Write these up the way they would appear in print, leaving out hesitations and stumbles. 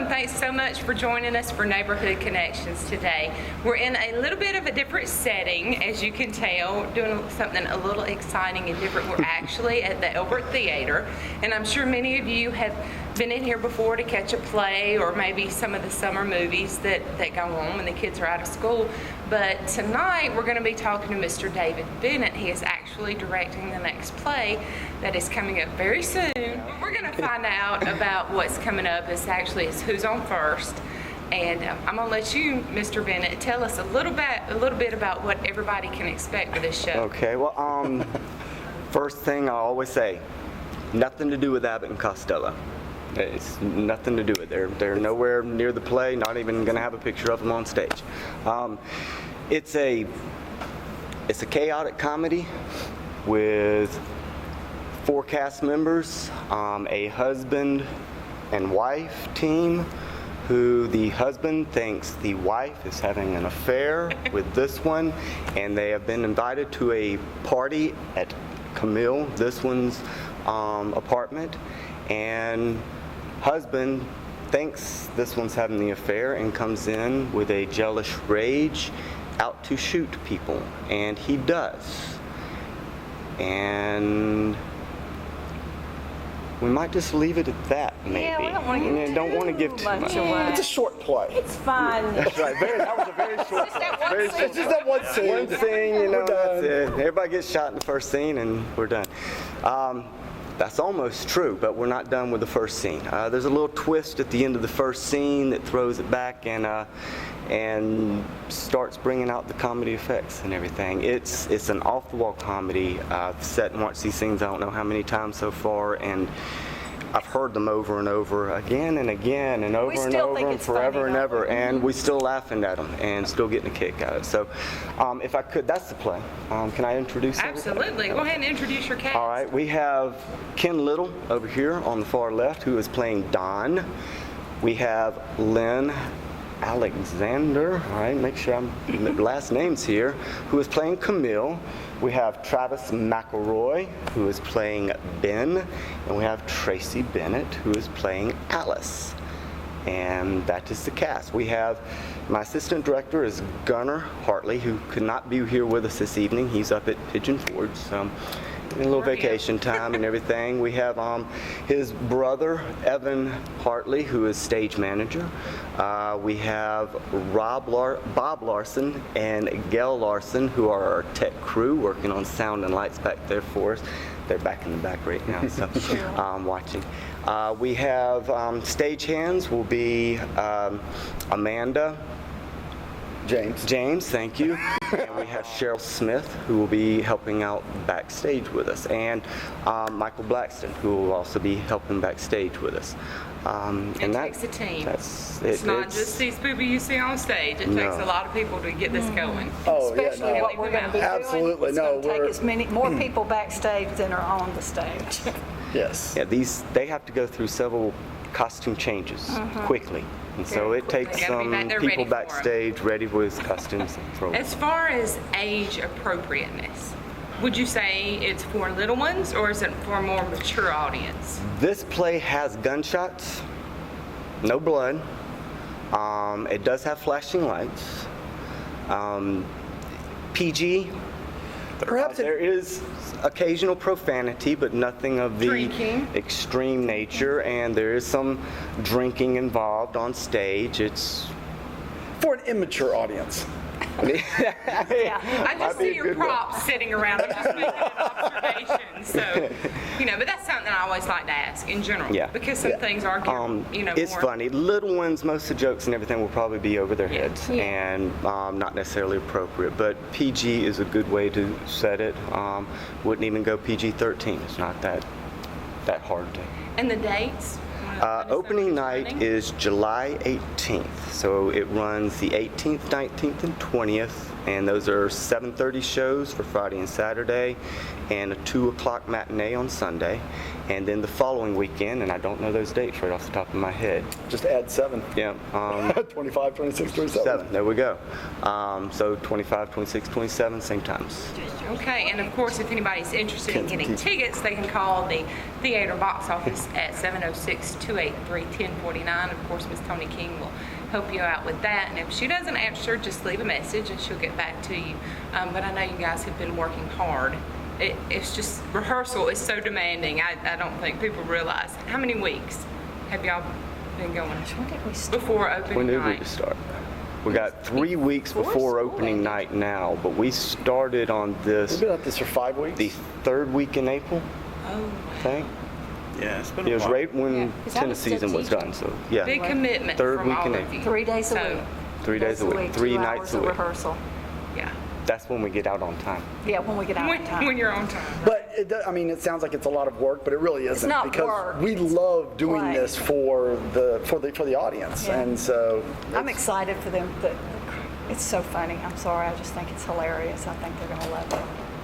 and thanks so much for joining us for Neighborhood Connections today. We're in a little bit of a different setting, as you can tell, doing something a little exciting and different. We're actually at the Elbert Theater, and I'm sure many of you have been in here before to catch a play or maybe some of the summer movies that go on when the kids are out of school. But tonight we're going to be talking to Mr. David Bennett. He is actually directing the next play that is coming up very soon. We're going to find out about what's coming up. It's who's on first. And I'm going to let you, Mr. Bennett, tell us a little bit about what everybody can expect with this show. Okay, well, first thing I always say, nothing to do with Abbott and Costello. It's nothing to do with it. They're nowhere near the play, not even going to have a picture of them on stage. It's a chaotic comedy with 4 cast members, a husband and wife team, who the husband thinks the wife is having an affair with this one, and they have been invited to a party at Camille, this one's apartment, and husband thinks this one's having the affair and comes in with a jealous rage out to shoot people, and he does. And we might just leave it at that, maybe. Yeah, we don't want to give too much away. It's a short play. It's fine. That's right. That was a very short play. It's just that one scene. One scene, you know, that's it. Everybody gets shot in the first scene, and we're done. That's almost true, but we're not done with the first scene. There's a little twist at the end of the first scene that throws it back and starts bringing out the comedy effects and everything. It's an off-the-wall comedy. I've sat and watched these scenes I don't know how many times so far, and I've heard them over and over again and again and over and over and forever and ever, and we still laughing at them and still getting a kick out of it. So if I could, that's the play. Can I introduce Absolutely. everybody? Go ahead and introduce your cast. All right, we have Ken Little over here on the far left, who is playing Don. We have Lynn Alexander, all right, make sure the last name's here, who is playing Camille. We have Travis McElroy, who is playing Ben, and we have Tracy Bennett, who is playing Alice. And that is the cast. We have, my assistant director is Gunnar Hartley, who could not be here with us this evening. He's up at Pigeon Forge, so a little vacation time and everything. We have his brother, Evan Hartley, who is stage manager. We have Bob Larson and Gail Larson, who are our tech crew, working on sound and lights back there for us. They're back in the back right now, so watching. We have stagehands will be Amanda. James, thank you. And we have Cheryl Smith, who will be helping out backstage with us, and Michael Blackston, who will also be helping backstage with us. It takes a team. It's not just these people you see on stage. It takes a lot of people to get this going. Oh, Especially yeah, no. what we're going to be Absolutely. doing. It's No, going to take as more people backstage than are on the stage. Yes. Yeah, they have to go through several costume changes quickly. And so it takes They gotta be some back there ready people for 'em. backstage ready with costumes. As far as age appropriateness, would you say it's for little ones or is it for a more mature audience? This play has gunshots, no blood. It does have flashing lights. PG. Perhaps There is occasional profanity, but nothing of the Drinking. extreme nature, and there is some drinking involved on stage. It's for an immature audience. I just see your props sitting around. I'm just making an observation. So, but that's something I always like to ask in general. Yeah. Because some things are, it's more. funny. Little ones, most of the jokes and everything will probably be over their heads Yeah. and not necessarily appropriate. But PG is a good way to set it. Wouldn't even go PG-13. It's not that hard to. And the dates? Opening night is July 18th. So it runs the 18th, 19th, and 20th and those are 7:30 shows for Friday and Saturday, and a 2 o'clock matinee on Sunday. And then the following weekend, and I don't know those dates right off the top of my head. Just add 7. Yeah, 25, 26, 27. 7, there we go. So 25, 26, 27, same times. Okay, and of course, if anybody's interested in getting tickets, they can call the theater box office at 706-283-1049. Of course, Miss Tony King will help you out with that. And if she doesn't answer, just leave a message and she'll get back to you. But I know you guys have been working hard. It's just, rehearsal is so demanding. I don't think people realize. How many weeks have y'all been going When did we start? before opening When did night? we start? We got 3 weeks Before before school opening ended. night now, but we started on We've this been at this for 5 weeks. the 3rd week in April, Oh, I think. Yeah, it's been It a was while. right when Yeah, 'cause I tennis was still season was teaching. done, so yeah. big commitment Third from week all in of April. you. 3 days a So, week. 3 days a week, 3 2 nights hours a of week. rehearsal. Yeah. That's when we get out on time. Yeah, when we get out When, of time. when you're on time. But I mean, it sounds like it's a lot of work, but it really isn't not because work, we it's love doing play. this for the audience, Yeah. and so I'm excited for them. It's so funny. I'm sorry. I just think it's hilarious. I think they're going to love it.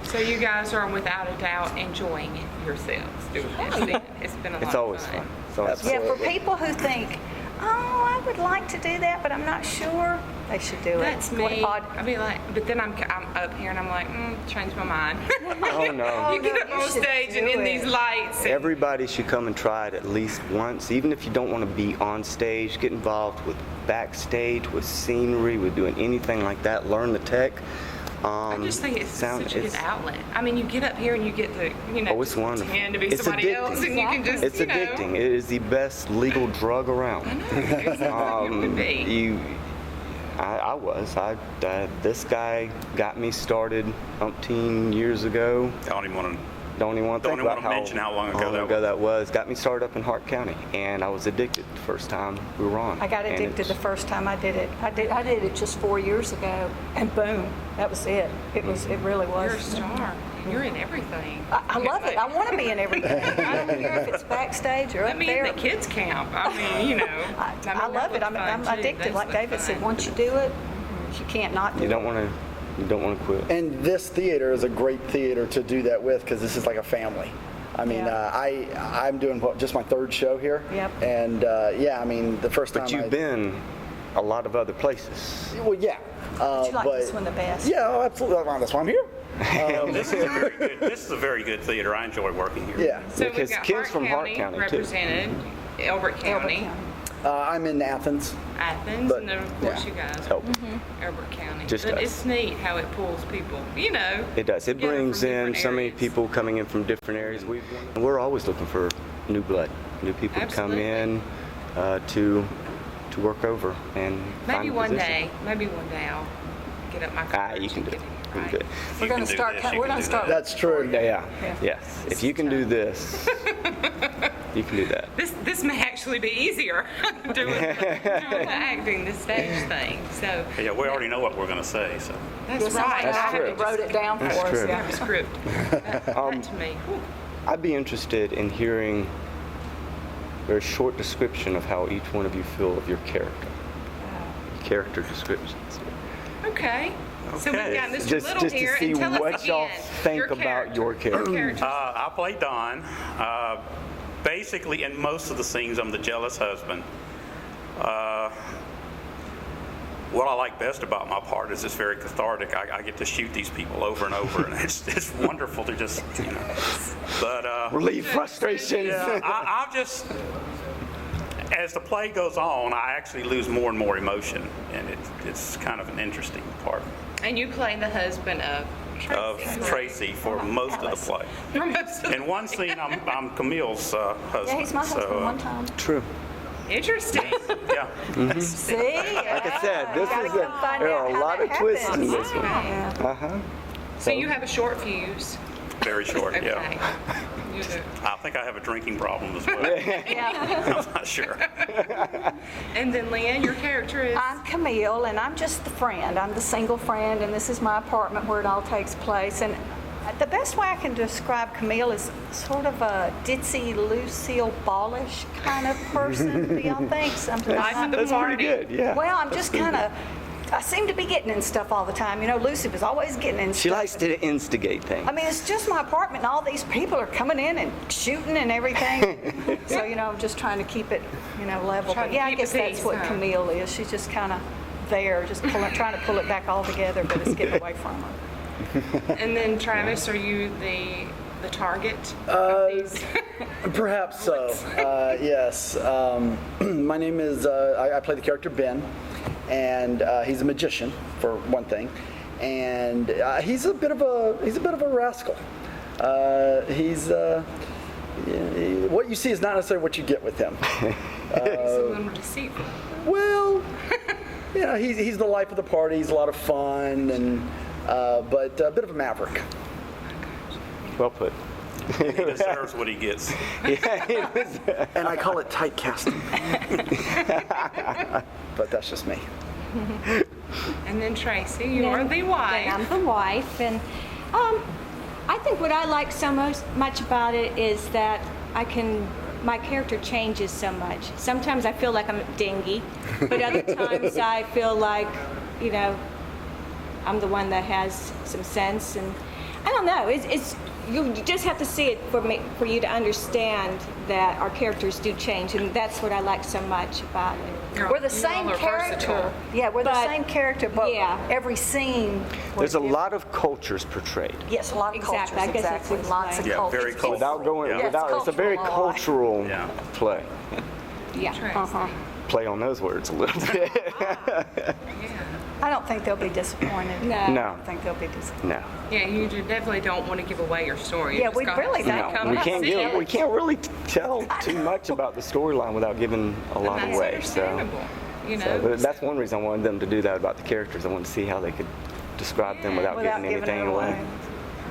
So you guys are without a doubt enjoying yourselves doing this. It's been a lot It's always of fun. It's always fun. Yeah, for Absolutely. people who think, oh, I would like to do that, but I'm not sure, they should do it. That's What me. odd- I'd be like, but then I'm up here and I'm like, change my mind. Oh, no. You get up you on should stage and do in these it. lights. And, Everybody should come and try it at least once, even if you don't want to be on stage. Get involved with backstage, with scenery, with doing anything like that. Learn the tech. I just think it's such a good outlet. I mean, you get up here and you get to, Oh, it's just wonderful. pretend to be It's somebody addicting. else, and you can just, It's addicting. It is the best legal drug around. It would be. This guy got me started umpteen years ago. I don't even want to. Don't even want to Don't think even about wanna mention how long ago that was. Got me started up in Hart County, and I was addicted the first time we were on. I got And addicted the it's- first time I did it. I did it just 4 years ago, and boom, that was it. It really was. You're a star. You're in everything. I love it. I want to be in everything. I don't care if it's backstage or I up mean, there. the kids camp. I mean, I love it. I'm addicted. Like David said, once you do it, you can't not do You it. don't want to quit. And this theater is a great theater to do that with because this is like a family. I mean, Yeah. I'm doing just my 3rd show here. Yep. And yeah, I mean, the first time But you've been a lot of other places. Well, yeah. But you like this one the best. Yeah, oh, absolutely. That's why I'm here. This is a very good. This is a very good theater. I enjoy working here. Yeah. So Because we've got Ken's from Hart County, too. represented, Elbert Elbert County, County. I'm in Athens. Athens, But, and then of course yeah. you guys, Help. Elbert County. Just But us. it's neat how it pulls people, It does. It together brings from in different so many areas. people coming in from different areas. We're always looking for new blood, new people to come Absolutely. in to work over and Maybe find a one position. day I'll get up my courage You can and do get it. it. You can do it. We're You going can to do start. this, you We're can going to do start. that. That's true. Yeah. Yeah. Yes. If you can do this, you can do that. This may actually be easier doing the acting, the stage thing. So Yeah, we already know what we're going to say. So that's Yes, right. That's I true. have to wrote it down for That's us. true. Yeah. have a script. That to me. whew. I'd be interested in hearing a very short description of how each one of you feel of your character. Character descriptions. Okay. So we've Okay. got Mr. Just Little to here, see and tell us what y'all again, think about your character. character. I play Don. Basically, in most of the scenes, I'm the jealous husband. What I like best about my part is it's very cathartic. I get to shoot these people over and over, and it's wonderful to just, But Relieve frustrations. yeah, I've just, as the play goes on, I actually lose more and more emotion, and it's kind of an interesting part And you play the husband of of Tracy. Tracy for most of the play. For most of In one scene, I'm Camille's husband. Yeah, he's my husband so, one time. True. Interesting. Yeah. See? Like I said, this Gotta is come find there are out a how lot that of twists in happens. this one. Yeah. Uh-huh. So you have a short fuse. Very short, Okay. yeah. You do. I think I have a drinking problem as well. Yeah. I'm not sure. And then Leanne, your character is? I'm Camille, and I'm just the friend. I'm the single friend, and this is my apartment where it all takes place. And the best way I can describe Camille is sort of a ditzy, Lucille Ballish kind of person. Do y'all think? Something Life of the That's party. pretty good, yeah. Well, I'm just kind of I seem to be getting in stuff all the time. You know, Lucy was always getting in She stuff. likes to instigate things. I mean, it's just my apartment, and all these people are coming in and shooting and everything. So, you know, I'm just trying to keep it, you know, level. Trying But to yeah, I keep the guess that's peace, what huh? Camille is. She's just kind of there, just trying to pull it back all together, but it's getting away from her. And then Travis, are you the target of these? Perhaps so. Yes. My name is. I play the character Ben, and he's a magician for one thing, and he's a bit of a rascal. What you see is not necessarily what you get with him. He's a little deceitful. Well, you know, he's the life of the party. He's a lot of fun, and but a bit of a maverick. Well put. He deserves what he gets. And I call it typecasting. But that's just me. And then Tracy, you are the wife. And I'm the wife, and I think what I like so much about it is that my character changes so much. Sometimes I feel like I'm dingy, but other times I feel like, you know, I'm the one that has some sense, and I don't know. It's you just have to see it for you to understand that our characters do change, and that's what I like so much about it. We're the You same all are character. versatile. Yeah, we're the But- same character, but yeah. every scene. There's a lot of cultures portrayed. Yes, a lot of Exactly, cultures. I guess that's Exactly. Lots of Yeah, cultures. very cultural. Without going, Yeah. it's a very cultural. cultural Yeah. play. Yeah. Tracy. Play on those words a little bit. I don't think they'll be disappointed. No. No. I don't think they'll be disappointed. No. Yeah, you definitely don't want to give away your story. Yeah, You just we gotta really say, don't. come We and can't see it. we can't really tell too much about the storyline without giving a And lot that's away. So, understandable. You know, but that's one reason I wanted them to do that about the characters. I wanted to see how they could describe them without, Without giving giving anything it away. away.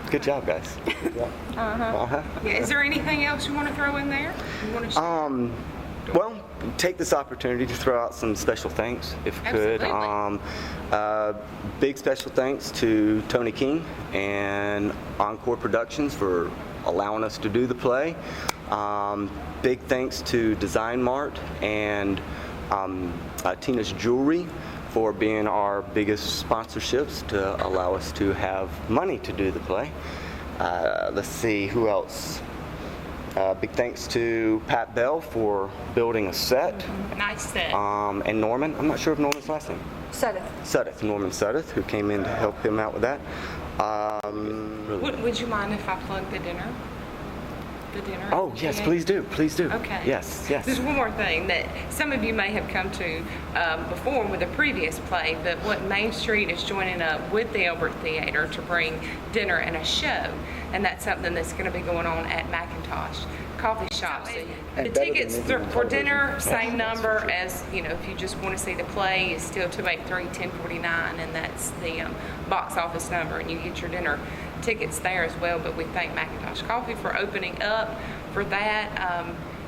Good job, guys. Good job. Yeah, is there anything else you want to throw in there? You want to share? Well, take this opportunity to throw out some special thanks, if you could. Absolutely. Big special thanks to Tony King and Encore Productions for allowing us to do the play. Big thanks to Design Mart and Tina's Jewelry for being our biggest sponsorships to allow us to have money to do the play. Let's see, who else? Big thanks to Pat Bell for building a set, Nice set. and Norman. I'm not sure of Norman's last name. Suddeth, Norman Suddeth, who came in to help him out with that. Would you mind if I plug the dinner? The dinner? Oh, yes, Yeah. please do, please do. Okay. Yes, yes. There's one more thing that some of you may have come to before with a previous play, but what Main Street is joining up with the Elbert Theater to bring dinner and a show, and that's something that's going to be going on at Macintosh Coffee Shop. So And the better tickets than anything on for television. dinner, same number as, you know, if you just want to see the play, is still 283-1049, and that's the box office number, and you get your dinner tickets there as well. But we thank Macintosh Coffee for opening up for that.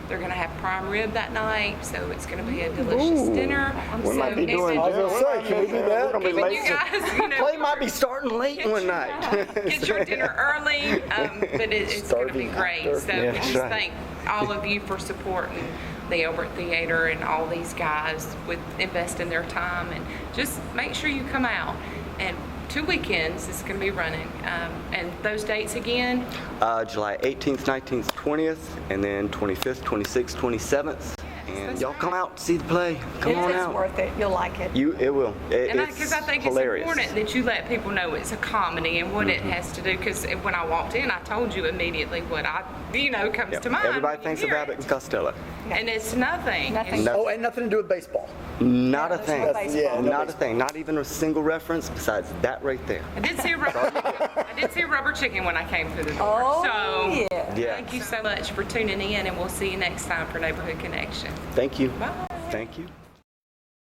They're going to have prime rib that night, so it's going to be a delicious dinner. We might be So doing it's- I was gonna say, can we do that? We're gonna be Giving late. you guys, you know, Play might be starting late one night. get your dinner early, but it's going to be Starving great. after. So Yeah, we that's just right. thank all of you for supporting the Elbert Theater and all these guys with investing their time, and just make sure you come out. And 2 weekends it's going to be running, and those dates again. July 18th, 19th, 20th, and then 25th, 26th, 27th. And that's y'all come right. out, see the play. Come on It's out. worth it. You'll like it. It will. And It's because I think hilarious. it's important that you let people know it's a comedy and what it has to do. Because when I walked in, I told you immediately what comes Yep. to mind. Everybody when you thinks hear of Abbott and Costello. And it's nothing. Nothing. It's- No. Oh, and nothing to do with baseball. Not a there's thing. no baseball. Yeah, no Not a baseball. thing. Not even a single reference besides that right there. I did see a rubber chicken when I came through the door. Oh, so yeah. Yeah. thank you so much for tuning in, and we'll see you next time for Neighborhood Connection. Thank you. Bye. Thank you.